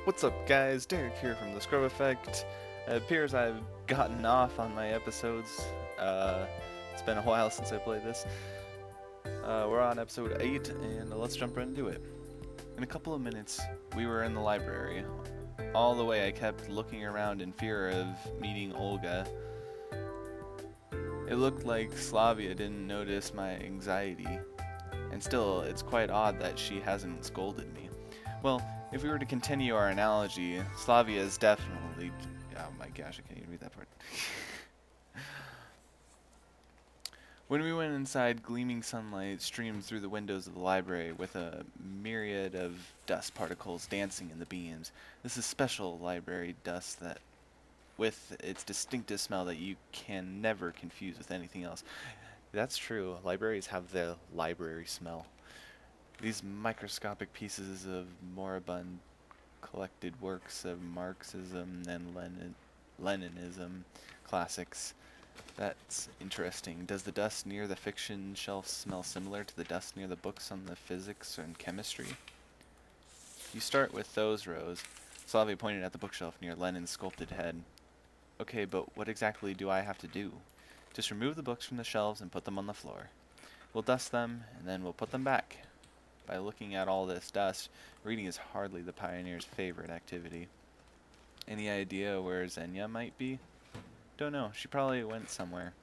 What's up, guys? Derek here from the Scrub Effect. It appears I've gotten off on my episodes. Uh, it's been a while since I played this. We're on episode 8, and let's jump right into it. In a couple of minutes, we were in the library. All the way, I kept looking around in fear of meeting Olga. It looked like Slavya didn't notice my anxiety, and still, it's quite odd that she hasn't scolded me. Well, if we were to continue our analogy, Slavia is definitely... Oh my gosh, I can't even read that part. When we went inside, gleaming sunlight streamed through the windows of the library with a myriad of dust particles dancing in the beams. This is special library dust that, with its distinctive smell that you can never confuse with anything else. That's true. Libraries have the library smell. These microscopic pieces of moribund collected works of Marxism and Leninism classics. That's interesting. Does the dust near the fiction shelf smell similar to the dust near the books on the physics and chemistry? You start with those rows. Slavia pointed at the bookshelf near Lenin's sculpted head. Okay, but what exactly do I have to do? Just remove the books from the shelves and put them on the floor. We'll dust them, and then we'll put them back. By looking at all this dust, reading is hardly the pioneer's favorite activity. Any idea where Xenia might be? Don't know. She probably went somewhere.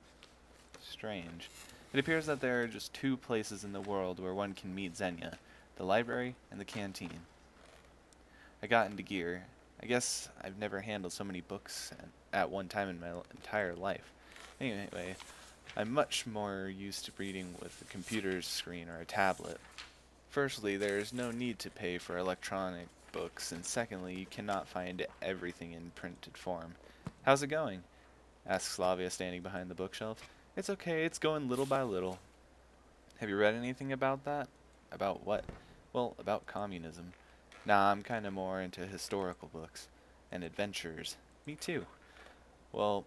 Strange. It appears that there are just two places in the world where one can meet Xenia, the library and the canteen. I got into gear. I guess I've never handled so many books at one time in my entire life. Anyway, I'm much more used to reading with a computer screen or a tablet. Firstly, there is no need to pay for electronic books, and secondly, you cannot find everything in printed form. How's it going? Asked Slavia, standing behind the bookshelf. It's okay, it's going little by little. Have you read anything about that? About what? Well, about communism. Nah, I'm kinda more into historical books. And adventures. Me too. Well,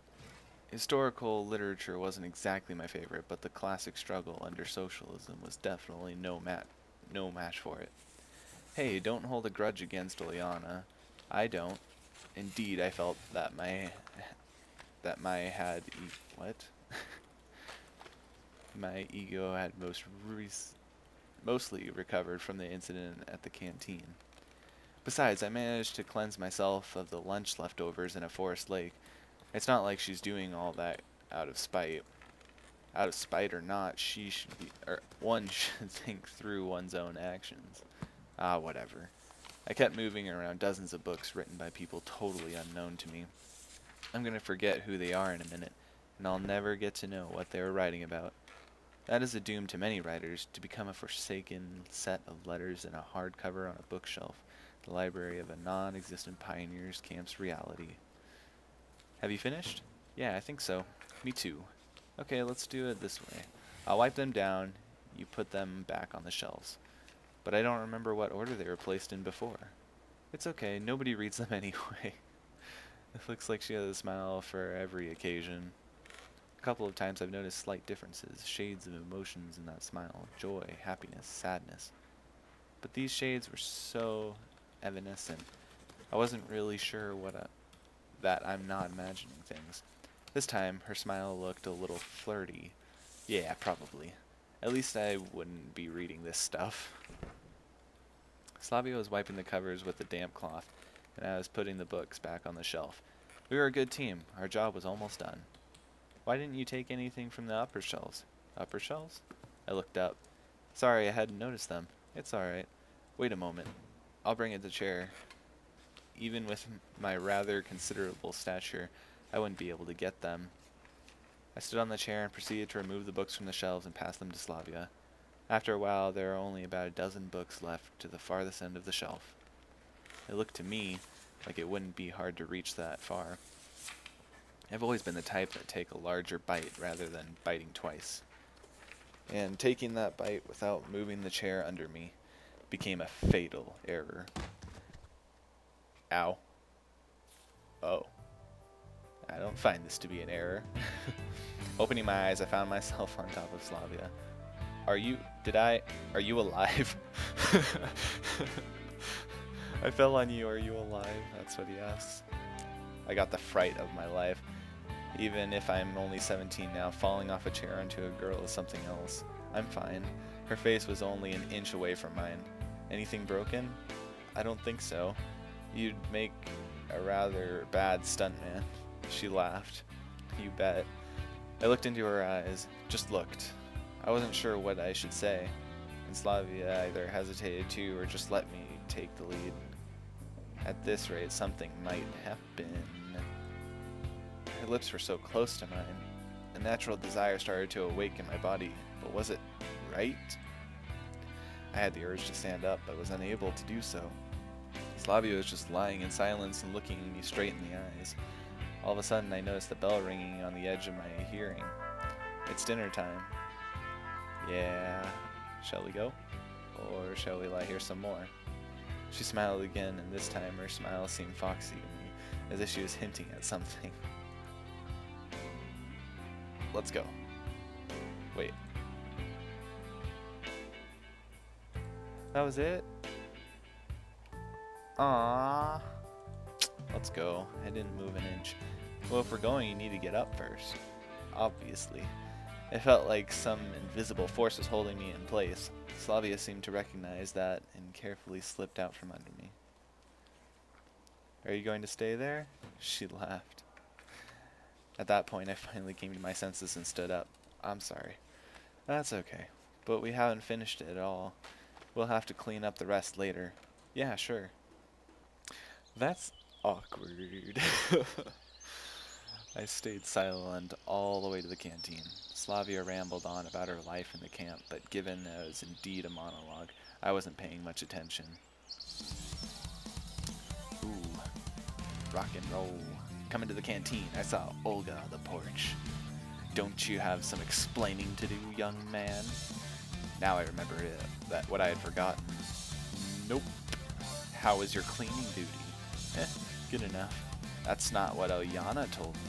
historical literature wasn't exactly my favorite, but the classic struggle under socialism was definitely no match for it. Hey, don't hold a grudge against Lena. I don't. Indeed, I felt that what? My ego had mostly recovered from the incident at the canteen. Besides, I managed to cleanse myself of the lunch leftovers in a forest lake. It's not like she's doing all that out of spite. Out of spite or not, one should think through one's own actions. Ah, whatever. I kept moving around dozens of books written by people totally unknown to me. I'm gonna forget who they are in a minute, and I'll never get to know what they were writing about. That is a doom to many writers, to become a forsaken set of letters in a hardcover on a bookshelf, the library of a non-existent pioneer's camp's reality. Have you finished? Yeah, I think so. Me too. Okay, let's do it this way. I'll wipe them down, you put them back on the shelves. But I don't remember what order they were placed in before. It's okay, nobody reads them anyway. It looks like she has a smile for every occasion. A couple of times I've noticed slight differences, shades of emotions in that smile, joy, happiness, sadness. But these shades were so evanescent, I wasn't really sure that I'm not imagining things. This time, her smile looked a little flirty. Yeah, probably. At least I wouldn't be reading this stuff. Slavia was wiping the covers with a damp cloth, and I was putting the books back on the shelf. We were a good team. Our job was almost done. Why didn't you take anything from the upper shelves? Upper shelves? I looked up. Sorry, I hadn't noticed them. It's alright. Wait a moment. I'll bring it to the chair. Even with my rather considerable stature, I wouldn't be able to get them. I stood on the chair and proceeded to remove the books from the shelves and pass them to Slavia. After a while, there were only about a dozen books left to the farthest end of the shelf. It looked to me like it wouldn't be hard to reach that far. I've always been the type that take a larger bite rather than biting twice. And taking that bite without moving the chair under me became a fatal error. Ow. Oh. I don't find this to be an error. Opening my eyes, I found myself on top of Slavia. Are you alive? I fell on you, are you alive? That's what he asks. I got the fright of my life. Even if I'm only 17 now, falling off a chair onto a girl is something else. I'm fine. Her face was only an inch away from mine. Anything broken? I don't think so. You'd make a rather bad stuntman. She laughed. You bet. I looked into her eyes. Just looked. I wasn't sure what I should say. And Slavya either hesitated to or just let me take the lead. At this rate, something might happen. Her lips were so close to mine. A natural desire started to awake in my body, but was it right? I had the urge to stand up, but was unable to do so. Slavya was just lying in silence and looking me straight in the eyes. All of a sudden, I noticed the bell ringing on the edge of my hearing. It's dinner time. Yeah, shall we go? Or shall we lie here some more? She smiled again, and this time her smile seemed foxy to me, as if she was hinting at something. Let's go. Wait. That was it? Aww. Let's go. I didn't move an inch. Well, if we're going, you need to get up first. Obviously. It felt like some invisible force was holding me in place. Slavya seemed to recognize that and carefully slipped out from under me. Are you going to stay there? She laughed. At that point, I finally came to my senses and stood up. I'm sorry. That's okay. But we haven't finished it at all. We'll have to clean up the rest later. Yeah, sure. That's awkward. I stayed silent all the way to the canteen. Slavya rambled on about her life in the camp, but given it was indeed a monologue, I wasn't paying much attention. Ooh, rock and roll. Coming to the canteen, I saw Olga on the porch. Don't you have some explaining to do, young man? Now I remember that what I had forgotten. Nope. How was your cleaning duty? Good enough. That's not what Oyana told me.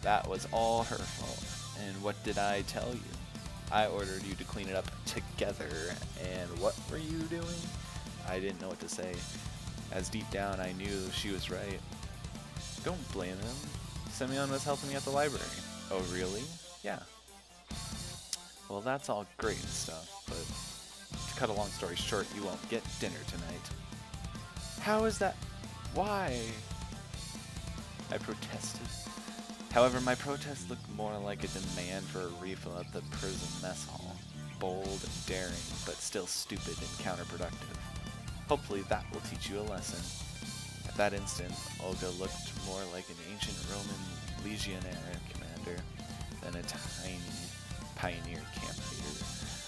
That was all her fault. And what did I tell you? I ordered you to clean it up together. And what were you doing? I didn't know what to say, as deep down I knew she was right. Don't blame him. Semyon was helping me at the library. Oh, really? Yeah. Well, that's all great and stuff, but to cut a long story short, you won't get dinner tonight. How is that? Why? I protested. However, my protest looked more like a demand for a refill at the prison mess hall. Bold and daring, but still stupid and counterproductive. Hopefully that will teach you a lesson. At that instant, Olga looked more like an ancient Roman legionnaire commander than a tiny pioneer camp leader.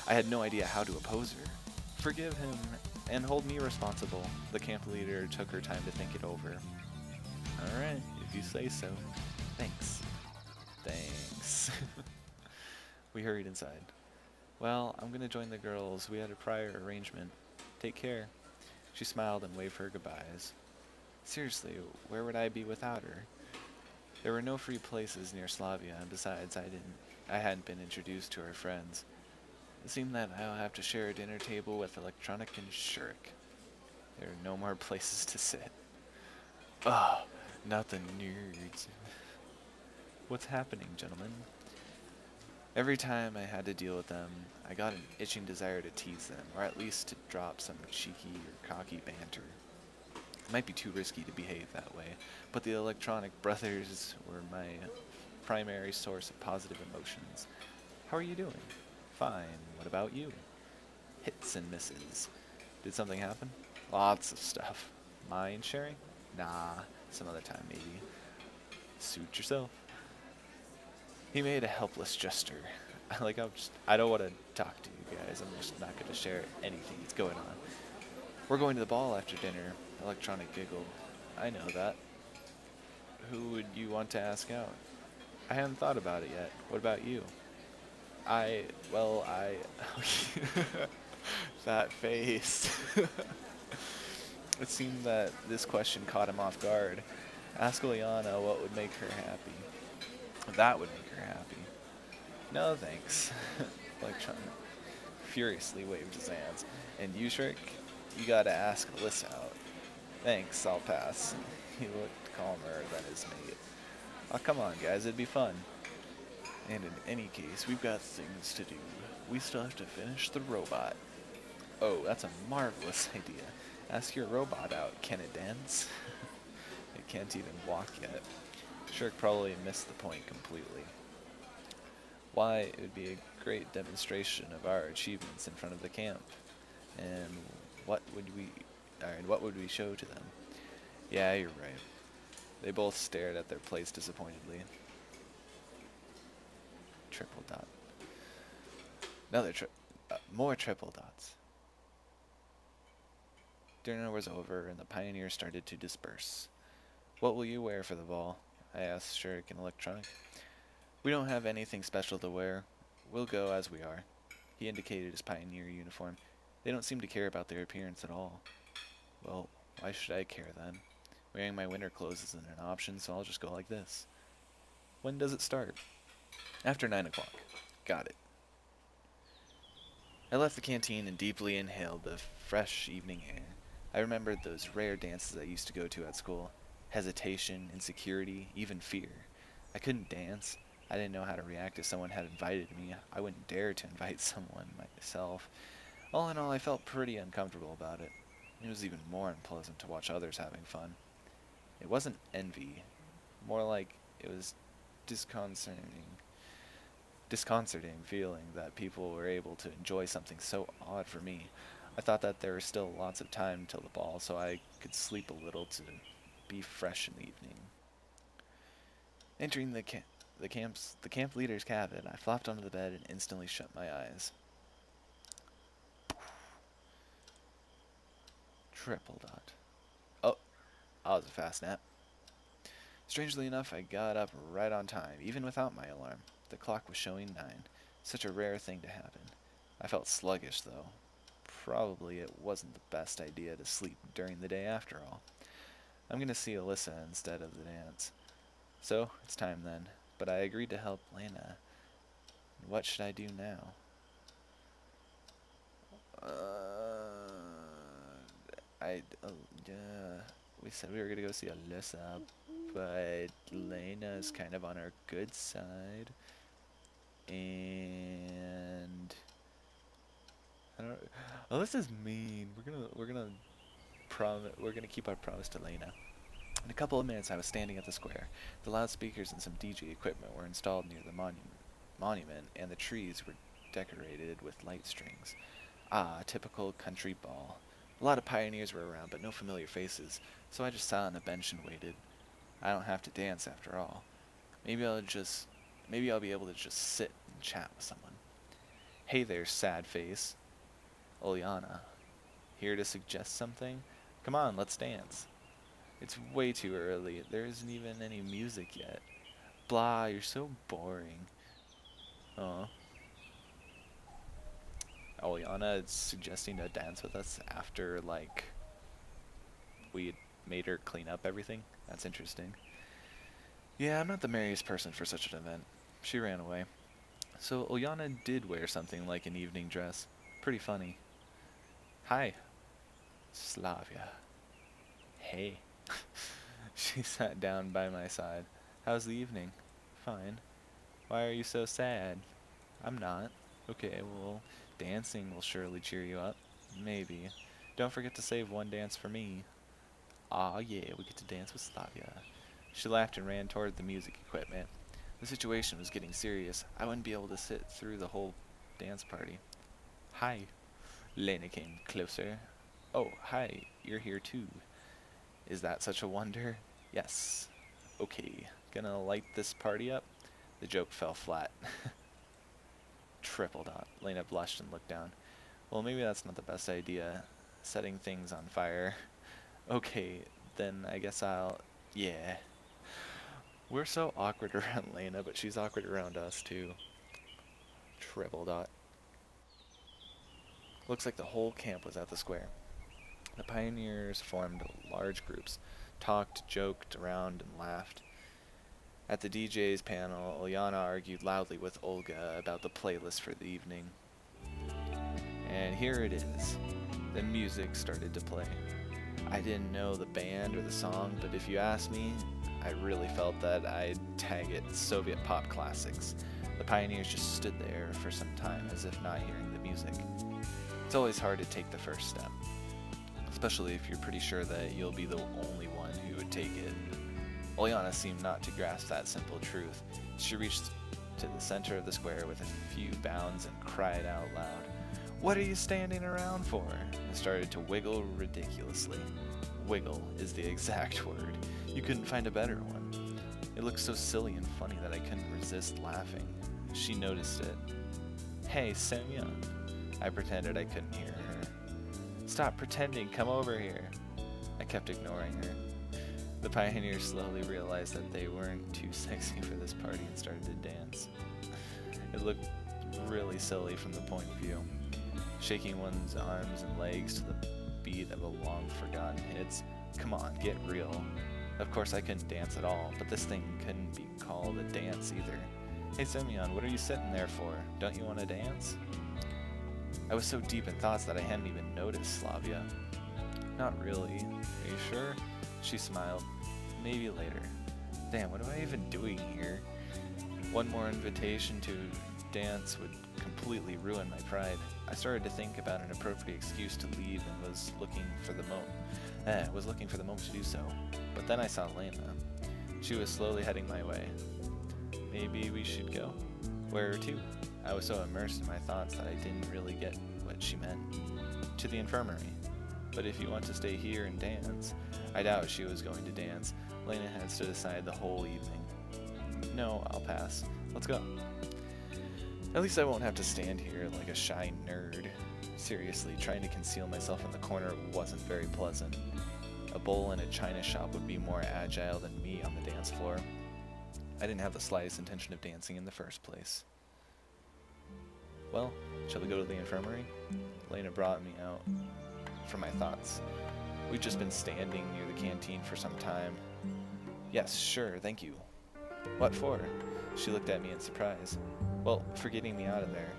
I had no idea how to oppose her. Forgive him and hold me responsible. The camp leader took her time to think it over. Alright, if you say so. Thanks. Thanks. We hurried inside. Well, I'm gonna join the girls. We had a prior arrangement. Take care. She smiled and waved her goodbyes. Seriously, where would I be without her? There were no free places near Slavya, and besides, I hadn't been introduced to her friends. It seemed that I'll have to share a dinner table with Electronic and Shurik. There are no more places to sit. Ugh, not the nerds. What's happening, gentlemen? Every time I had to deal with them, I got an itching desire to tease them, or at least to drop some cheeky or cocky banter. It might be too risky to behave that way, but the Electronic brothers were my primary source of positive emotions. How are you doing? Fine. What about you? Hits and misses. Did something happen? Lots of stuff. Mind sharing? Nah, some other time maybe. Suit yourself. He made a helpless gesture. I don't want to talk to you guys. I'm just not going to share anything that's going on. We're going to the ball after dinner. Electronic giggled. I know that. Who would you want to ask out? I haven't thought about it yet. What about you? That face. It seemed that this question caught him off guard. Ask Liana what would make her happy. That would make her happy. No thanks. Electronic furiously waved his hands. And you, Shirk, you gotta ask Alyssa out. Thanks, I'll pass. He looked calmer than his mate. Oh, come on, guys, it'd be fun. And in any case, we've got things to do. We still have to finish the robot. Oh, that's a marvelous idea. Ask your robot out. Can it dance? It can't even walk yet. Shirk probably missed the point completely. Why, it would be a great demonstration of our achievements in front of the camp. And what would we show to them? Yeah, you're right. They both stared at their plates disappointedly. Triple dot. More triple dots. Dinner was over, and the pioneers started to disperse. What will you wear for the ball? I asked Shirk and Electronic. We don't have anything special to wear. We'll go as we are. He indicated his pioneer uniform. They don't seem to care about their appearance at all. Well, why should I care then? Wearing my winter clothes isn't an option, so I'll just go like this. When does it start? After 9 o'clock. Got it. I left the canteen and deeply inhaled the fresh evening air. I remembered those rare dances I used to go to at school. Hesitation, insecurity, even fear. I couldn't dance. I didn't know how to react if someone had invited me. I wouldn't dare to invite someone myself. All in all, I felt pretty uncomfortable about it. It was even more unpleasant to watch others having fun. It wasn't envy. More like it was disconcerting feeling that people were able to enjoy something so odd for me. I thought that there was still lots of time till the ball, so I could sleep a little to be fresh in the evening. Entering the camp leader's cabin, I flopped onto the bed and instantly shut my eyes. Triple dot. Oh, that was a fast nap. Strangely enough, I got up right on time, even without my alarm. The clock was showing 9. Such a rare thing to happen. I felt sluggish, though. Probably it wasn't the best idea to sleep during the day after all. I'm going to see Alyssa instead of the dance. So, it's time then. But I agreed to help Lena. What should I do now? I, we said we were going to go see Alyssa, but Lena's kind of on our good side. And I don't. Alyssa's mean. We're gonna keep our promise to Lena. In a couple of minutes, I was standing at the square. The loudspeakers and some DJ equipment were installed near the monument, and the trees were decorated with light strings. Ah, a typical country ball. A lot of pioneers were around, but no familiar faces, so I just sat on a bench and waited. I don't have to dance after all. Maybe I'll be able to just sit and chat with someone. Hey there, sad face. Oleana. Here to suggest something? Come on, let's dance. It's way too early. There isn't even any music yet. Blah, you're so boring. Oh. Oleana is suggesting to dance with us after, like, we had made her clean up everything? That's interesting. Yeah, I'm not the merriest person for such an event. She ran away. So Oleana did wear something like an evening dress. Pretty funny. Hi, Slavya. Hey. She sat down by my side. How's the evening? Fine. Why are you so sad? I'm not. Okay, well, dancing will surely cheer you up. Maybe. Don't forget to save one dance for me. Aw, yeah, we get to dance with Slavya. She laughed and ran toward the music equipment. The situation was getting serious. I wouldn't be able to sit through the whole dance party. Hi. Lena came closer. Oh, hi, you're here too. Is that such a wonder? Yes. Okay, gonna light this party up? The joke fell flat. Triple dot. Lena blushed and looked down. Well, maybe that's not the best idea. Setting things on fire. Okay, then I guess I'll... Yeah. We're so awkward around Lena, but she's awkward around us too. Triple dot. Looks like the whole camp was at the square. The pioneers formed large groups, talked, joked around, and laughed. At the DJ's panel, Ilyana argued loudly with Olga about the playlist for the evening. And here it is. The music started to play. I didn't know the band or the song, but if you ask me, I really felt that I'd tag it Soviet pop classics. The pioneers just stood there for some time as if not hearing the music. It's always hard to take the first step, especially if you're pretty sure that you'll be the only one who would take it. Lena seemed not to grasp that simple truth. She reached to the center of the square with a few bounds and cried out loud, "What are you standing around for?" and started to wiggle ridiculously. Wiggle is the exact word. You couldn't find a better one. It looked so silly and funny that I couldn't resist laughing. She noticed it. "Hey, Semyon." I pretended I couldn't hear her. "Stop pretending, come over here." I kept ignoring her. The pioneers slowly realized that they weren't too sexy for this party and started to dance. It looked really silly from the point of view. Shaking one's arms and legs to the beat of a long-forgotten hits. Come on, get real. Of course I couldn't dance at all, but this thing couldn't be called a dance either. "Hey Semyon, what are you sitting there for? Don't you want to dance?" I was so deep in thoughts that I hadn't even noticed Slavya. "Not really. Are you sure?" She smiled. "Maybe later." Damn, what am I even doing here? One more invitation to dance would completely ruin my pride. I started to think about an appropriate excuse to leave and was looking for the moment to do so. But then I saw Lena. She was slowly heading my way. "Maybe we should go." "Where to?" I was so immersed in my thoughts that I didn't really get what she meant. "To the infirmary." "But if you want to stay here and dance." I doubt she was going to dance. Lena had stood aside the whole evening. "No, I'll pass. Let's go." At least I won't have to stand here like a shy nerd. Seriously, trying to conceal myself in the corner wasn't very pleasant. A bull in a china shop would be more agile than me on the dance floor. I didn't have the slightest intention of dancing in the first place. "Well, shall we go to the infirmary?" Lena brought me out from my thoughts. We'd just been standing near the canteen for some time. "Yes, sure, thank you." "What for?" She looked at me in surprise. "Well, for getting me out of there."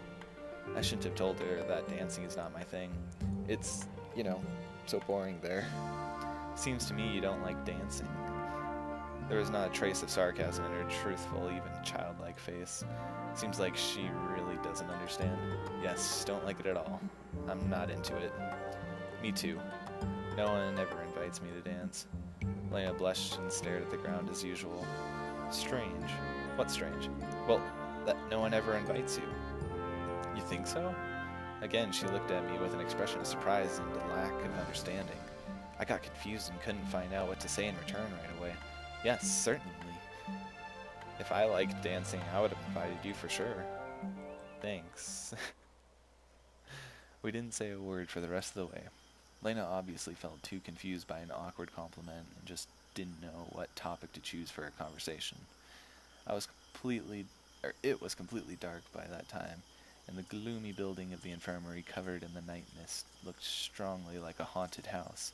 I shouldn't have told her that dancing is not my thing. It's, so boring there. "Seems to me you don't like dancing." There was not a trace of sarcasm in her truthful, even childlike face. Seems like she really doesn't understand. "Yes, don't like it at all. I'm not into it." "Me too. No one ever invites me to dance." Lena blushed and stared at the ground as usual. "Strange." "What's strange?" "Well, that no one ever invites you." "You think so?" Again, she looked at me with an expression of surprise and a lack of understanding. I got confused and couldn't find out what to say in return right away. "Yes, certainly. If I liked dancing, I would have invited you for sure." "Thanks." We didn't say a word for the rest of the way. Lena obviously felt too confused by an awkward compliment and just didn't know what topic to choose for a conversation. It was completely dark by that time, and the gloomy building of the infirmary covered in the night mist looked strongly like a haunted house.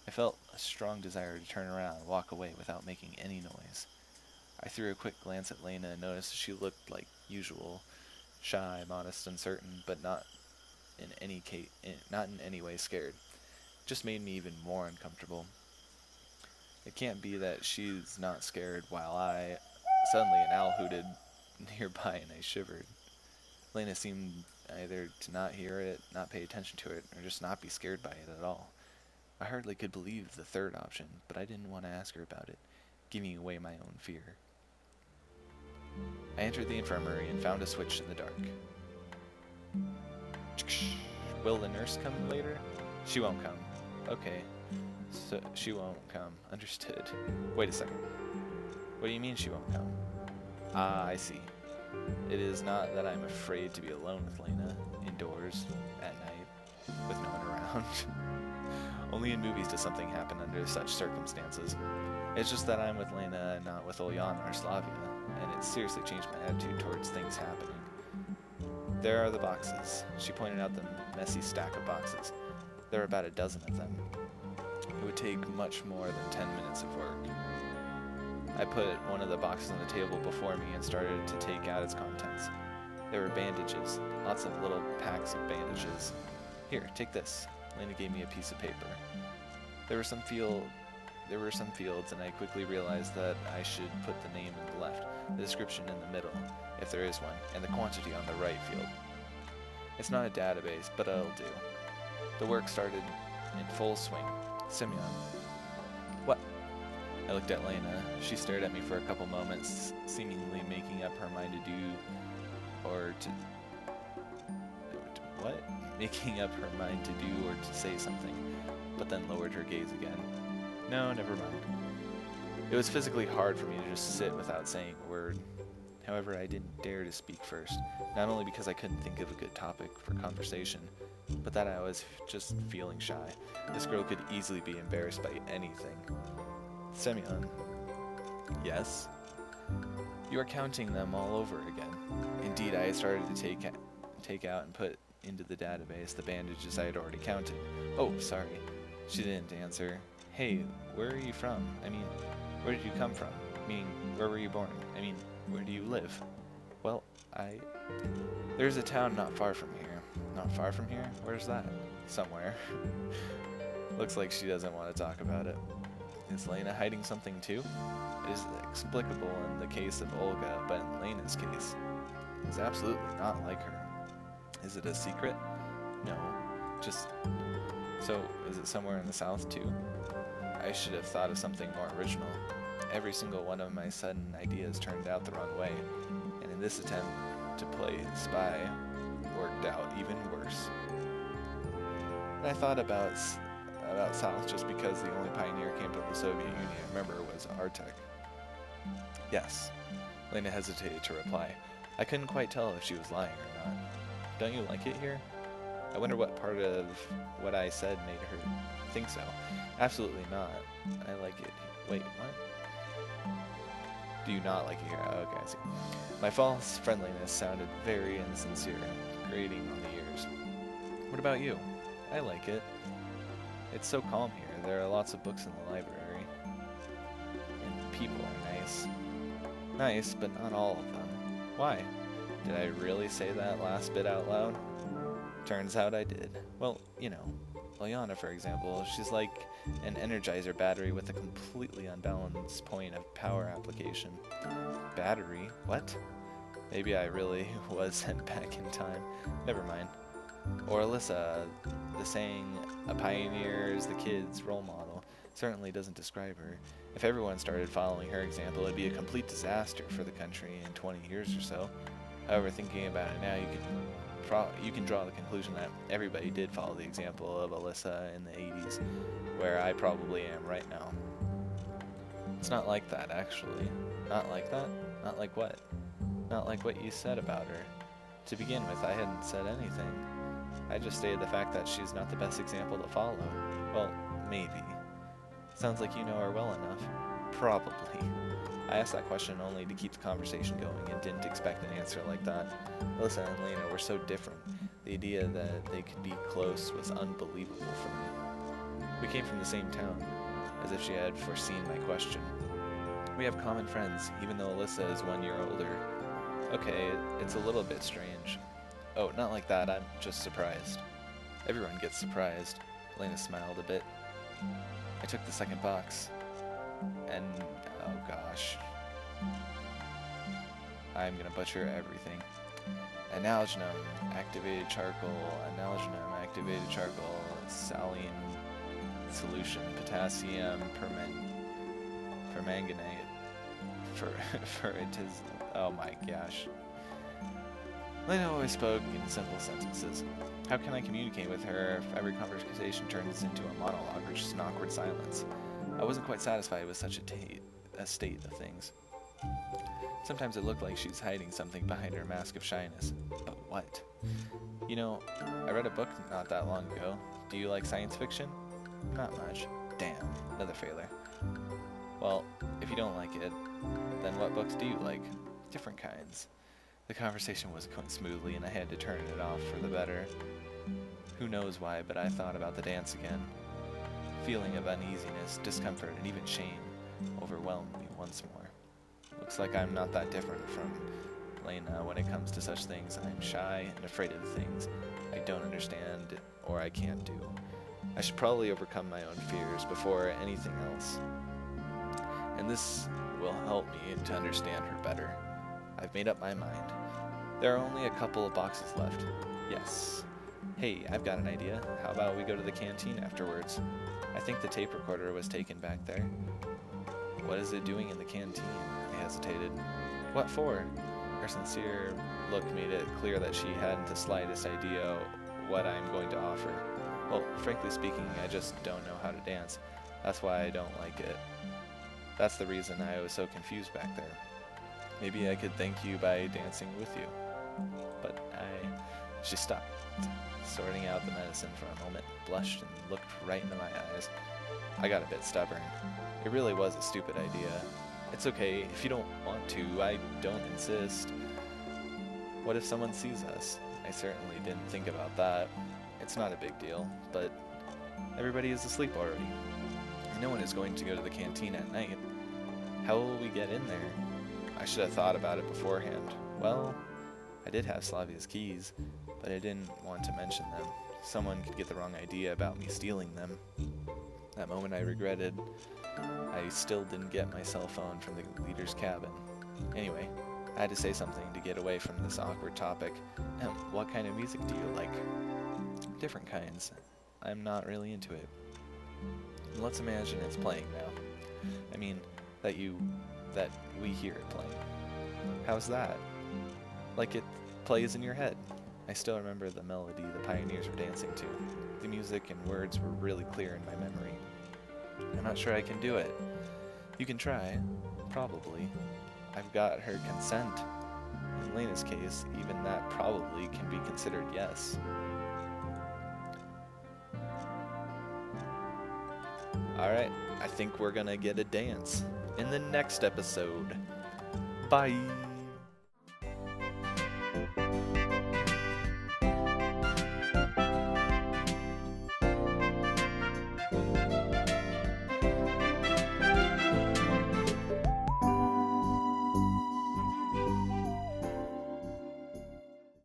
I felt a strong desire to turn around and walk away without making any noise. I threw a quick glance at Lena and noticed she looked like usual, shy, modest, uncertain, but not in any way scared. It just made me even more uncomfortable. It can't be that she's not scared while suddenly an owl hooted nearby and I shivered. Lena seemed either to not hear it, not pay attention to it, or just not be scared by it at all. I hardly could believe the third option, but I didn't want to ask her about it, giving away my own fear. I entered the infirmary and found a switch in the dark. "Will the nurse come later?" "She won't come." "Okay, so she won't come. Understood." "Wait a second. What do you mean she won't come?" "Ah, I see. It is not that I'm afraid to be alone with Lena, indoors, at night, with no one around. Only in movies does something happen under such circumstances. It's just that I'm with Lena and not with Olyana or Slavya, and it seriously changed my attitude towards things happening. There are the boxes." She pointed out the messy stack of boxes. There were about a dozen of them. It would take much more than 10 minutes of work. I put one of the boxes on the table before me and started to take out its contents. There were bandages, lots of little packs of bandages. "Here, take this." Lena gave me a piece of paper. There were some fields, and I quickly realized that I should put the name in the left, the description in the middle, if there is one, and the quantity on the right field. It's not a database, but it'll do. The work started in full swing. Simeon. What? I looked at Lena. She stared at me for a couple moments, seemingly making up her mind to do or to... What? Making up her mind to do or to say something, but then lowered her gaze again. No, never mind. It was physically hard for me to just sit without saying a word. However, I didn't dare to speak first, not only because I couldn't think of a good topic for conversation, but that I was just feeling shy. This girl could easily be embarrassed by anything. Semyon. Yes? You are counting them all over again. Indeed, I had started to take out and put into the database the bandages I had already counted. Oh, sorry. She didn't answer. Hey, where are you from? I mean, where did you come from? Meaning, where were you born? I mean, where do you live? Well, there's a town not far from here. Not far from here? Where's that? Somewhere. Looks like she doesn't want to talk about it. Is Lena hiding something too? It is explicable in the case of Olga, but in Lena's case, it's absolutely not like her. Is it a secret? No. Just... So, is it somewhere in the south too? I should have thought of something more original. Every single one of my sudden ideas turned out the wrong way, and in this attempt to play spy, worked out even worse. And I thought about south just because the only pioneer camp of the Soviet Union I remember was Artek. Yes. Lena hesitated to reply. I couldn't quite tell if she was lying or not. Don't you like it here? I wonder what part of what I said made her think so. Absolutely not. I like it. Wait, what? Do you not like it here? Oh, okay, I see. My false friendliness sounded very insincere, grating on the ears. What about you? I like it. It's so calm here. There are lots of books in the library. And people are nice. Nice, but not all of them. Why? Did I really say that last bit out loud? Turns out I did. Well, you know, Lyanna, for example, she's like an Energizer battery with a completely unbalanced point of power application. Battery? What? Maybe I really was sent back in time. Never mind. Or Alyssa, the saying, a pioneer is the kid's role model, certainly doesn't describe her. If everyone started following her example, it'd be a complete disaster for the country in 20 years or so. However, thinking about it now, you can draw the conclusion that everybody did follow the example of Alyssa in the 80s, where I probably am right now. It's not like that, actually. Not like that? Not like what? Not like what you said about her. To begin with, I hadn't said anything. I just stated the fact that she's not the best example to follow. Well, maybe. Sounds like you know her well enough. Probably. I asked that question only to keep the conversation going and didn't expect an answer like that. Alyssa and Lena were so different. The idea that they could be close was unbelievable for me. We came from the same town, as if she had foreseen my question. We have common friends, even though Alyssa is 1 year older. Okay, it's a little bit strange. Oh, not like that, I'm just surprised. Everyone gets surprised. Lena smiled a bit. I took the second box. And, oh gosh. I'm gonna butcher everything. Analgenum, activated charcoal, saline solution, potassium, permanganate, oh my gosh. Lena always spoke in simple sentences. How can I communicate with her if every conversation turns into a monologue or just an awkward silence? I wasn't quite satisfied with such a state of things. Sometimes it looked like she's hiding something behind her mask of shyness. But what? You know, I read a book not that long ago. Do you like science fiction? Not much. Damn, another failure. Well, if you don't like it, then what books do you like? Different kinds. The conversation was going smoothly and I had to turn it off for the better. Who knows why, but I thought about the dance again. Feeling of uneasiness, discomfort, and even shame overwhelmed me once more. Looks like I'm not that different from Lena when it comes to such things. I'm shy and afraid of the things I don't understand or I can't do. I should probably overcome my own fears before anything else. And this will help me to understand her better. I've made up my mind. There are only a couple of boxes left. Yes. Hey, I've got an idea. How about we go to the canteen afterwards? I think the tape recorder was taken back there. What is it doing in the canteen? I hesitated. What for? Her sincere look made it clear that she hadn't the slightest idea what I'm going to offer. Well, frankly speaking, I just don't know how to dance. That's why I don't like it. That's the reason I was so confused back there. Maybe I could thank you by dancing with you. But She stopped, sorting out the medicine for a moment, blushed, and looked right into my eyes. I got a bit stubborn. It really was a stupid idea. It's okay, if you don't want to, I don't insist. What if someone sees us? I certainly didn't think about that. It's not a big deal, but everybody is asleep already. No one is going to go to the canteen at night. How will we get in there? I should have thought about it beforehand. Well, I did have Slavya's keys, but I didn't want to mention them. Someone could get the wrong idea about me stealing them. That moment I regretted. I still didn't get my cell phone from the leader's cabin. Anyway, I had to say something to get away from this awkward topic. What kind of music do you like? Different kinds. I'm not really into it. Let's imagine it's playing now. I mean, that we hear it playing. How's that? Like it plays in your head. I still remember the melody the pioneers were dancing to. The music and words were really clear in my memory. I'm not sure I can do it. You can try. Probably. I've got her consent. In Lena's case, even that probably can be considered yes. Alright, I think we're gonna get a dance in the next episode. Bye!